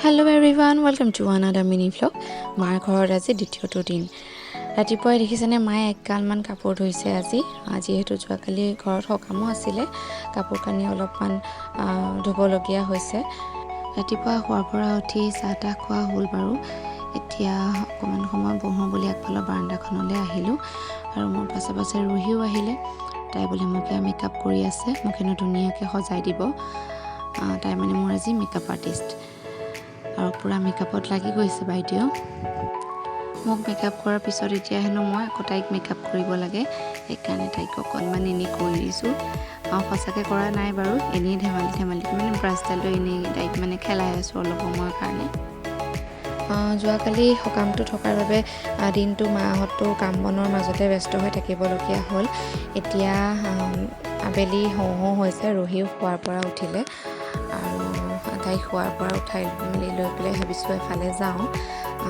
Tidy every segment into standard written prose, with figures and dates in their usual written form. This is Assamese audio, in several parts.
Hello everyone, welcome to another mini vlog. মাৰ ঘৰত আজি দ্বিতীয়টো দিন ৰাতিপুৱাই দেখিছেনে মায়ে একগালমান কাপোৰ ধুইছে আজি হেতু যোৱাকালি ঘৰত সকামো আছিলে কাপোৰ কানি অলপমান ধুবলগীয়া হৈছে ৰাতিপুৱা শুৱাৰ পৰা উঠি চাহ খোৱা হ'ল বাৰু এতিয়া অকমান সময় বহো বুলি আগফালৰ বাৰান্দাখনলৈ আহিলোঁ আৰু মোৰ পাছে ৰুহিও আহিলে তাই বোলে মোকে মেকআপ কৰি আছে মোকেনো ধুনীয়াকৈ সজাই দিব তাই মানে মোৰ আজি মেকআপ আৰ্টিষ্ট আৰু পুৰা মেকআপত লাগি গৈছে বাইদেউ মোক মেকআপ কৰাৰ পিছত এতিয়া হেনো মই আকৌ তাইক মেকআপ কৰিব লাগে সেইকাৰণে তাইক অকণমান এনেই কৰি দিছোঁ সঁচাকৈ কৰা নাই বাৰু এনেই ধেমালি মানে ব্ৰাছডালটো এনেই তাইক মানে খেলাই আছোঁ অলপ সময়ৰ কাৰণে যোৱাকালি সকামটো থকাৰ বাবে দিনটো মাহঁতো কাম বনৰ মাজতে ব্যস্ত হৈ থাকিবলগীয়া হ'ল এতিয়া আবেলি হওঁ হৈছে ৰহিও শোৱাৰ পৰা উঠিলে আৰু তাই শোৱাৰ পৰা উঠাই মেলি লৈ পেলাই ভাবিছোঁ এফালে যাওঁ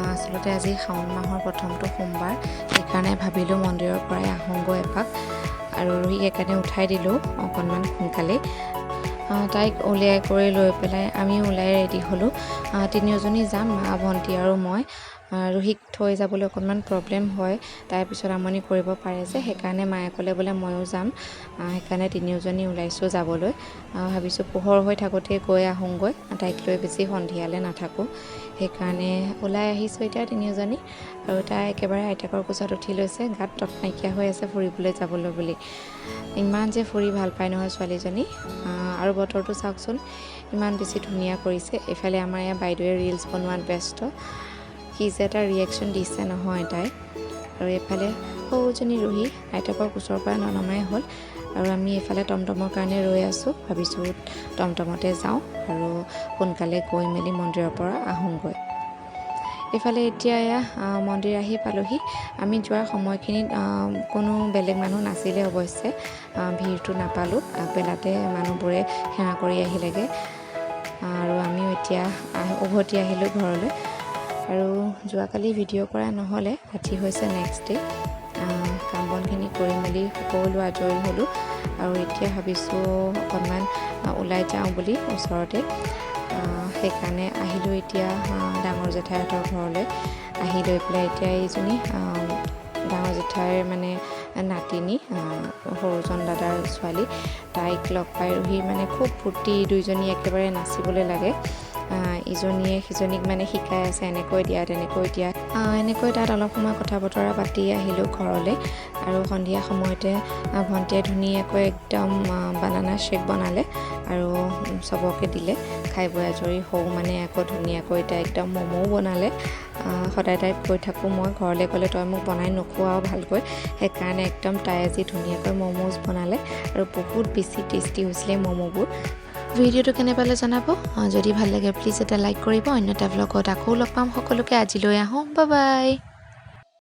আচলতে আজি শাওণ মাহৰ প্ৰথমটো সোমবাৰ সেইকাৰণে ভাবিলোঁ মন্দিৰৰ পৰাই আহোঁগৈ এপাক আৰু ৰুহিক সেইকাৰণে উঠাই দিলোঁ অকণমান সোনকালে তাইক উলিয়াই কৰি লৈ পেলাই আমি ওলাই ৰেডি হ'লোঁ তিনিওজনী যাম মা ভণ্টি আৰু মই ৰুহিক থৈ যাবলৈ অকণমান প্ৰব্লেম হয় তাৰপিছত আমনি কৰিব পাৰে যে সেইকাৰণে মায়ে ক'লে বোলে ময়ো যাম সেইকাৰণে তিনিওজনী ওলাইছোঁ যাবলৈ ভাবিছোঁ পোহৰ হৈ থাকোঁতে গৈ আহোঁগৈ তাইক লৈ বেছি সন্ধিয়ালৈ নাথাকোঁ সেইকাৰণে ওলাই আহিছোঁ এতিয়া তিনিওজনী আৰু তাই একেবাৰে আইতাকৰ কোচত উঠি লৈছে গাত তত নাইকিয়া হৈ আছে ফুৰিবলৈ যাবলৈ বুলি ইমান যে ফুৰি ভাল পায় নহয় ছোৱালীজনী আৰু বতৰটো চাওকচোন ইমান বেছি ধুনীয়া কৰিছে এইফালে আমাৰ ইয়াৰ বাইদেৱে ৰিলছ বনোৱাত ব্যস্ত কি যে এটা ৰিয়েকশ্যন দিছে নহয় তাই আৰু এইফালে সৰুজনী ৰুহি আইতাকৰ কোচৰ পৰা ননমাই হ'ল আৰু আমি এইফালে টমটমৰ কাৰণে ৰৈ আছোঁ ভাবিছোঁ টমটমতে যাওঁ আৰু সোনকালে গৈ মেলি মন্দিৰৰ পৰা আহোঁগৈ এইফালে এতিয়া মন্দিৰ আহি পালোহি আমি যোৱাৰ সময়খিনিত কোনো বেলেগ মানুহ নাছিলে অৱশ্যে ভিৰটো নাপালোঁ আগবেলাতে মানুহবোৰে সেৱা কৰি আহিলেগৈ আৰু আমিও এতিয়া উভতি আহিলোঁ ঘৰলৈ আৰু যোৱাকালি ভিডিঅ' কৰা নহ'লে ৰাতি হৈছে নেক্সট ডে কাম বনখিনি কৰি মেলি সকলো আজৰি হ'লোঁ আৰু এতিয়া ভাবিছোঁ অকণমান ওলাই যাওঁ বুলি ওচৰতে সেইকাৰণে আহিলোঁ এতিয়া ডাঙৰ জেঠাইহঁতৰ ঘৰলৈ আহি লৈ পেলাই এতিয়া এইজনী ডাঙৰ জেঠাইৰ মানে নাতিনী সৰুজন দাদাৰ ছোৱালী তাইক লগ পাই ৰুহি মানে খুব ফূৰ্তি দুইজনী একেবাৰে নাচিবলৈ লাগে ইজনীয়ে সিজনীক মানে শিকাই আছে এনেকৈ দিয়া তেনেকৈ দিয়া এনেকৈ তাত অলপ সময় কথা বতৰা পাতি আহিলোঁ ঘৰলৈ আৰু সন্ধিয়া সময়তে ভণ্টিয়ে ধুনীয়াকৈ একদম বানানা শ্বেক বনালে আৰু চবকে দিলে খাই বৈ আজৰি হওঁ মানে আকৌ ধুনীয়াকৈ তাই একদম ম'ম'ও বনালে সদায় তাইক কৈ থাকোঁ মই ঘৰলৈ গ'লে তই মোক বনাই নোখোৱাও ভালকৈ সেইকাৰণে একদম তাই আজি ধুনীয়াকৈ ম'ম'জ বনালে আৰু বহুত বেছি টেষ্টি হৈছিলে ম'ম'বোৰ ভিডিঅ'টো কেনে পালে জনাব যদি ভাল লাগে প্লিজ এটা লাইক কৰিব অন্য এটা ভ্লগত আকৌ লগ পাম সকলোকে আজিলৈ আহোঁ বাই বাই